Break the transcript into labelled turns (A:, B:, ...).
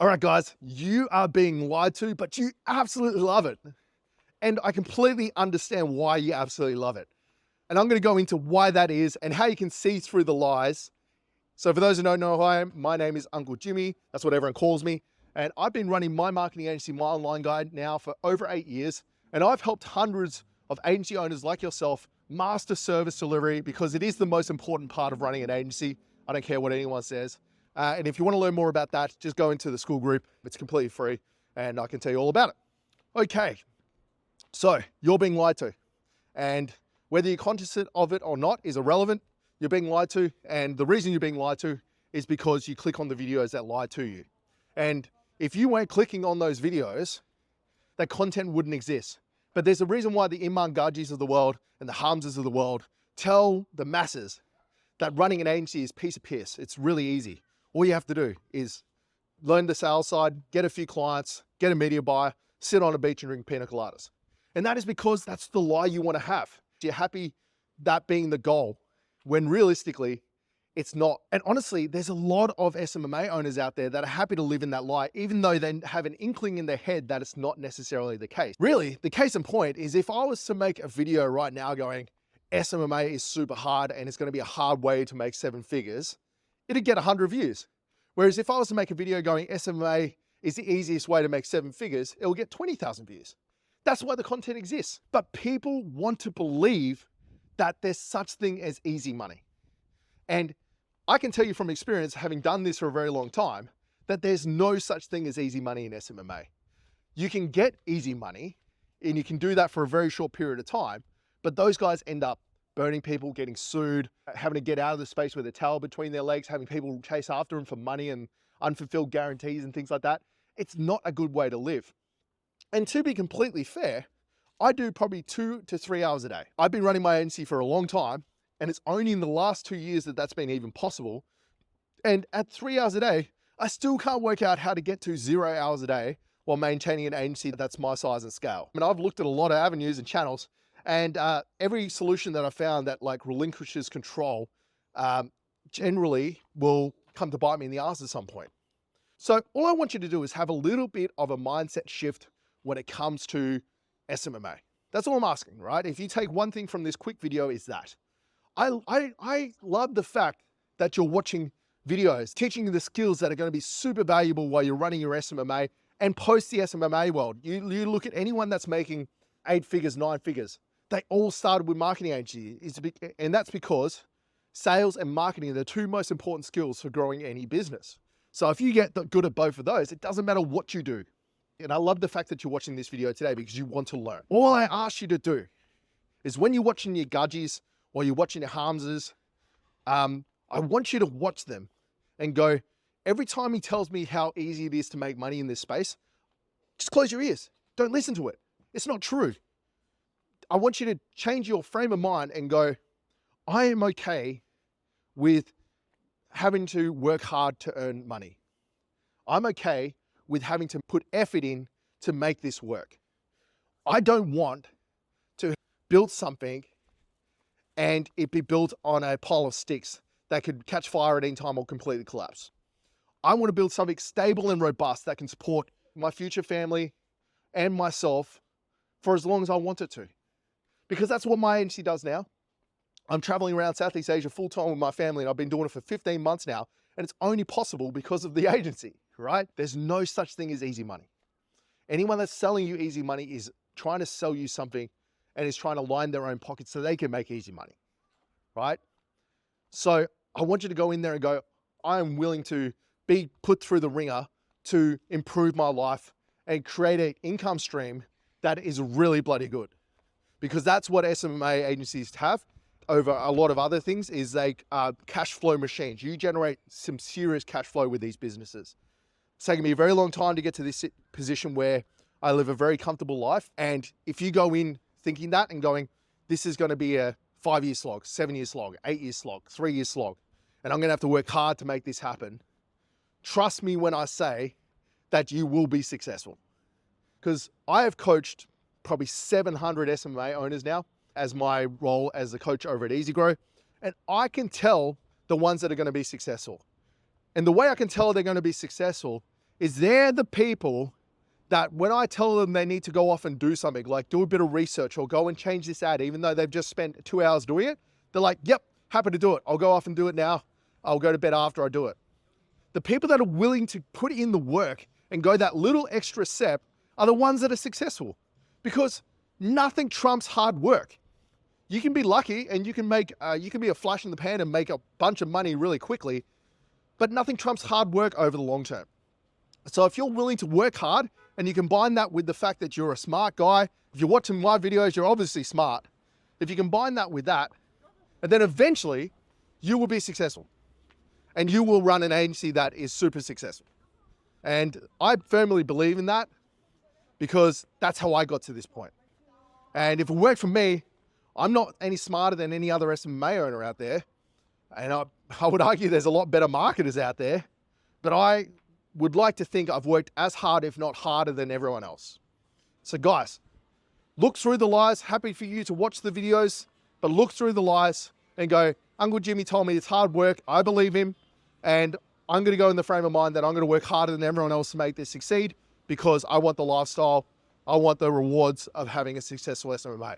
A: All right, guys, you are being lied to, but you absolutely love it. And I completely understand why you absolutely love it. And I'm going to go into why that is and how you can see through the lies. So for those who don't know who I am, my name is Uncle Jimmy. That's what everyone calls me. And I've been running my marketing agency, My Online Guide, now for over 8 years. And I've helped hundreds of agency owners like yourself master service delivery because it is the most important part of running an agency. I don't care what anyone says. And if you want to learn more about that, just go into the school group. It's completely free and I can tell you all about it. Okay, so you're being lied to. And whether you're conscious of it or not is irrelevant. You're being lied to. And the reason you're being lied to is because you click on the videos that lie to you. And if you weren't clicking on those videos, that content wouldn't exist. But there's a reason why the Imran Gajis of the world and the Hamzas of the world tell the masses that running an agency is piece of piss. It's really easy. All you have to do is learn the sales side, get a few clients, get a media buyer, sit on a beach and drink pina coladas. And that is because that's the lie you want to have. You're happy that being the goal when realistically it's not. And honestly, there's a lot of SMMA owners out there that are happy to live in that lie, even though they have an inkling in their head that it's not necessarily the case. Really, the case in point is if I was to make a video right now going, SMMA is super hard and it's going to be a hard way to make 7 figures, it'd get 100 views. Whereas if I was to make a video going, SMMA is the easiest way to make 7 figures, it will get 20,000 views. That's why the content exists. But people want to believe that there's such thing as easy money. And I can tell you from experience, having done this for a very long time, that there's no such thing as easy money in SMMA. You can get easy money and you can do that for a very short period of time, but those guys end up burning people, getting sued, having to get out of the space with a towel between their legs, having people chase after them for money and unfulfilled guarantees and things like that. It's not a good way to live. And to be completely fair, I do probably 2 to 3 hours a day. I've been running my agency for a long time, and it's only in the last 2 years that that's been even possible. And at 3 hours a day, I still can't work out how to get to 0 hours a day while maintaining an agency that's my size and scale. I mean, I've looked at a lot of avenues and channels, and every solution that I found that like relinquishes control generally will come to bite me in the ass at some point. So all I want you to do is have a little bit of a mindset shift when it comes to SMMA. That's all I'm asking, right? If you take one thing from this quick video is that. I love the fact that you're watching videos, teaching you the skills that are going to be super valuable while you're running your SMMA and post the SMMA world. You look at anyone that's making 8 figures, 9 figures. They all started with marketing agency. And that's because sales and marketing are the 2 most important skills for growing any business. So if you get good at both of those, it doesn't matter what you do. And I love the fact that you're watching this video today because you want to learn. All I ask you to do is when you're watching your Gudgies or you're watching your Hamzas, I want you to watch them and go, every time he tells me how easy it is to make money in this space, just close your ears. Don't listen to it. It's not true. I want you to change your frame of mind and go, I am okay with having to work hard to earn money. I'm okay with having to put effort in to make this work. I don't want to build something and it be built on a pile of sticks that could catch fire at any time or completely collapse. I want to build something stable and robust that can support my future family and myself for as long as I want it to. Because that's what my agency does now. I'm traveling around Southeast Asia full time with my family and I've been doing it for 15 months now. And it's only possible because of the agency, right? There's no such thing as easy money. Anyone that's selling you easy money is trying to sell you something and is trying to line their own pockets so they can make easy money, right? So I want you to go in there and go, I am willing to be put through the ringer to improve my life and create an income stream that is really bloody good. Because that's what SMMA agencies have over a lot of other things is they cash flow machines. You generate some serious cash flow with these businesses. It's taken me a very long time to get to this position where I live a very comfortable life. And if you go in thinking that and going, this is going to be a 5-year slog, 7-year slog, 8-year slog, 3-year slog, and I'm going to have to work hard to make this happen, trust me when I say that you will be successful. Because I have coached probably 700 SMMA owners now as my role as the coach over at EasyGrow. And I can tell the ones that are going to be successful. And the way I can tell they're going to be successful is they're the people that when I tell them they need to go off and do something, like do a bit of research or go and change this ad, even though they've just spent 2 hours doing it, they're like, yep, happy to do it. I'll go off and do it now. I'll go to bed after I do it. The people that are willing to put in the work and go that little extra step are the ones that are successful, because nothing trumps hard work. You can be lucky and you can be a flash in the pan and make a bunch of money really quickly, but nothing trumps hard work over the long term. So if you're willing to work hard and you combine that with the fact that you're a smart guy, if you're watching my videos, you're obviously smart. If you combine that with that, and then eventually you will be successful and you will run an agency that is super successful. And I firmly believe in that because that's how I got to this point. And if it worked for me, I'm not any smarter than any other SMMA owner out there. And I would argue there's a lot better marketers out there, but I would like to think I've worked as hard, if not harder, than everyone else. So guys, look through the lies. Happy for you to watch the videos, but look through the lies and go, Uncle Jimmy told me it's hard work. I believe him. And I'm going to go in the frame of mind that I'm going to work harder than everyone else to make this succeed, because I want the lifestyle. I want the rewards of having a successful SMMA.